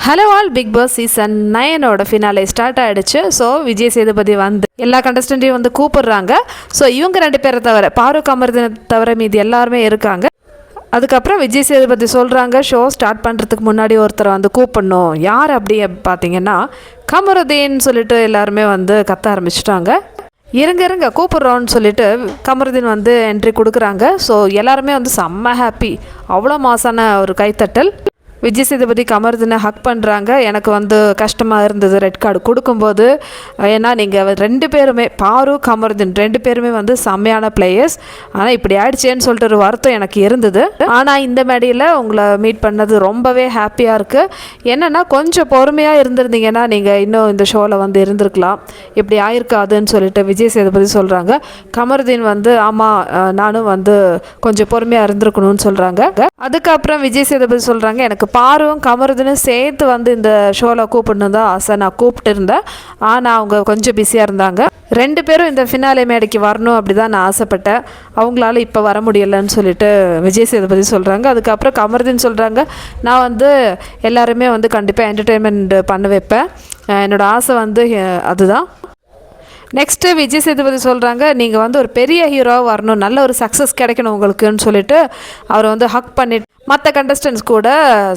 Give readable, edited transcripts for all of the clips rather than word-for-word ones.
Hello all, Bigg Boss season 9 finale start ஆகிடுச்சு. So Vijay Sethupathi வந்து எல்லா கண்டஸ்டண்ட்டையும் வந்து கூப்பிடுறாங்க. ஸோ இவங்க 2 பேரை தவிர, பாருக் அமர்தினை தவிர மீதி எல்லாருமே இருக்காங்க. அதுக்கப்புறம் விஜய் சேதுபதி சொல்கிறாங்க, ஷோ ஸ்டார்ட் பண்ணுறதுக்கு முன்னாடி ஒருத்தரை வந்து கூப்பிடணும். யார் அப்படி பார்த்தீங்கன்னா கமருதீன் சொல்லிட்டு எல்லாருமே வந்து கத்த ஆரம்பிச்சிட்டாங்க. இருங்க கூப்பிட்றோன்னு சொல்லிட்டு கமருதீன் வந்து என்ட்ரி கொடுக்குறாங்க. ஸோ எல்லாருமே வந்து செம்ம ஹாப்பி, அவ்வளோ மாசான ஒரு கைத்தட்டல். விஜய் சேதுபதி கமருதீனை ஹக் பண்ணுறாங்க. எனக்கு வந்து கஷ்டமாக இருந்தது ரெட் கார்டு கொடுக்கும்போது. ஏன்னா நீங்கள் 2 பேருமே, பாரு கமருதீன் 2 பேருமே வந்து செம்மையான பிளேயர்ஸ். ஆனால் இப்படி ஆயிடுச்சேன்னு சொல்லிட்டு ஒரு வருத்தம் எனக்கு இருந்தது. ஆனால் இந்த மேடையில் உங்களை மீட் பண்ணது ரொம்பவே ஹாப்பியாக இருக்குது. என்னென்னா கொஞ்சம் பொறுமையாக இருந்திருந்தீங்கன்னா நீங்கள் இன்னும் இந்த ஷோவில் வந்து இருந்திருக்கலாம். இப்படி ஆயிருக்காதுன்னு சொல்லிட்டு விஜய் சேதுபதி சொல்கிறாங்க. கமருதீன் வந்து ஆமாம், நானும் வந்து கொஞ்சம் பொறுமையாக இருந்திருக்கணும்னு சொல்கிறாங்க. அதுக்கப்புறம் விஜய் சேதுபதி சொல்கிறாங்க, எனக்கு பாருவும் கமருதீனும் சேர்த்து வந்து இந்த ஷோவில் கூப்பிடணும் தான் ஆசை. நான் கூப்பிட்டு இருந்தேன், ஆனால் அவங்க கொஞ்சம் பிஸியாக இருந்தாங்க. 2 பேரும் இந்த ஃபினாலே மேடைக்கு வரணும் அப்படி தான் நான் ஆசைப்பட்டேன். அவங்களால இப்போ வர முடியலைன்னு சொல்லிட்டு விஜய் சேதுபதி சொல்கிறாங்க. அதுக்கப்புறம் கமருதீன் சொல்கிறாங்க, நான் வந்து எல்லாருமே வந்து கண்டிப்பாக என்டர்டெயின்மெண்ட் பண்ண வைப்பேன். என்னோடய ஆசை வந்து அதுதான். நெக்ஸ்ட்டு விஜய் சேதுபதி சொல்கிறாங்க, நீங்கள் வந்து ஒரு பெரிய ஹீரோவாக வரணும், நல்ல ஒரு சக்ஸஸ் கிடைக்கணும் உங்களுக்குன்னு சொல்லிட்டு அவர் வந்து ஹக் பண்ணிட்டு மற்ற கண்டஸ்டன்ஸ் கூட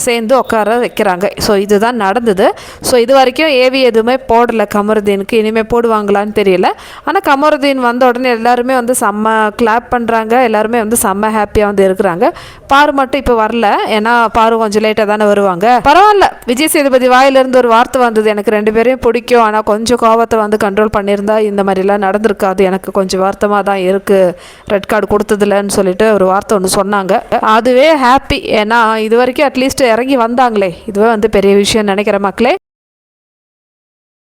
சேர்ந்து உட்கார வைக்கிறாங்க. ஸோ இதுதான் நடந்தது. ஸோ இது வரைக்கும் ஏவி எதுவுமே போடலை கமருதீனுக்கு. இனிமேல் போடுவாங்களான்னு தெரியல. ஆனால் கமருதீன் வந்த உடனே எல்லாருமே வந்து செம்ம கிளாப் பண்ணுறாங்க. எல்லாருமே வந்து செம்ம ஹாப்பியாக வந்து இருக்கிறாங்க. பாரு மட்டும் இப்போ வரல, ஏன்னா பாரு கொஞ்சம் லேட்டாக தானே வருவாங்க. பரவாயில்ல, விஜய் சேதுபதி வாயிலிருந்து ஒரு வார்த்தை வந்தது, எனக்கு 2 பேரையும் பிடிக்கும், ஆனால் கொஞ்சம் கோபத்தை வந்து கண்ட்ரோல் பண்ணியிருந்தா இந்த மாதிரிலாம் நடந்திருக்காது, எனக்கு கொஞ்சம் வருத்தமாக தான் இருக்குது ரெட் கார்டு கொடுத்ததில்லன்னு சொல்லிட்டு ஒரு வார்த்தை ஒன்று சொன்னாங்க. அதுவே ஹாப்பி. ஏன்னா இது வரைக்கும் அட்லீஸ்ட் இறங்கி வந்தாங்களே, இதுவே வந்து பெரிய விஷயம் நினைக்கிற மக்களே.